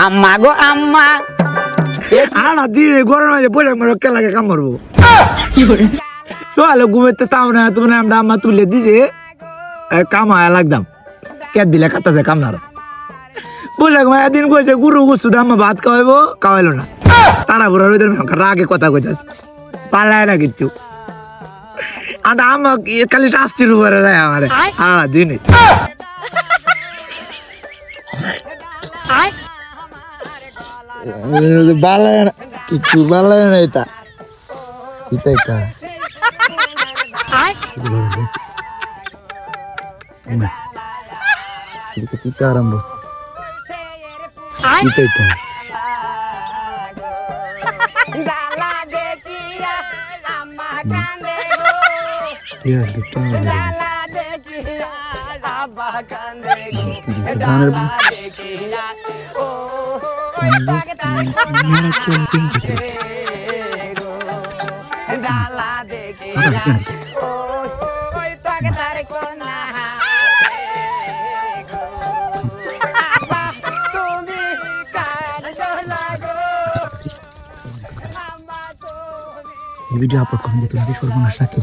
আম্মা গো আম্মা আনা দিনে গরম মাঝে বলে মরে কেলাকে কাম মারবো চলো ঘুমেতে তাও না তোমার আমরা আম্মা তুলে দিছে কামায় লাগতাম কে দিলে কাটাছে কামনার বলে দিন কইছে গুরু গুছু আম্মা ভাত খাওয়াইবো খাওয়াইলো না তারা বুড়ার রাগে কথা কইতাছে পালায় না কিচ্ছু আর আমার খালি শাস্তির উপরে দেয় আমার সারা দিনে বালায় না কিছু বালায় না এটা এটা এটা এটা আরম্ভ এটা এটা ভিডিও আপলোড করুন, তুমি সর্বনাশ রাখি।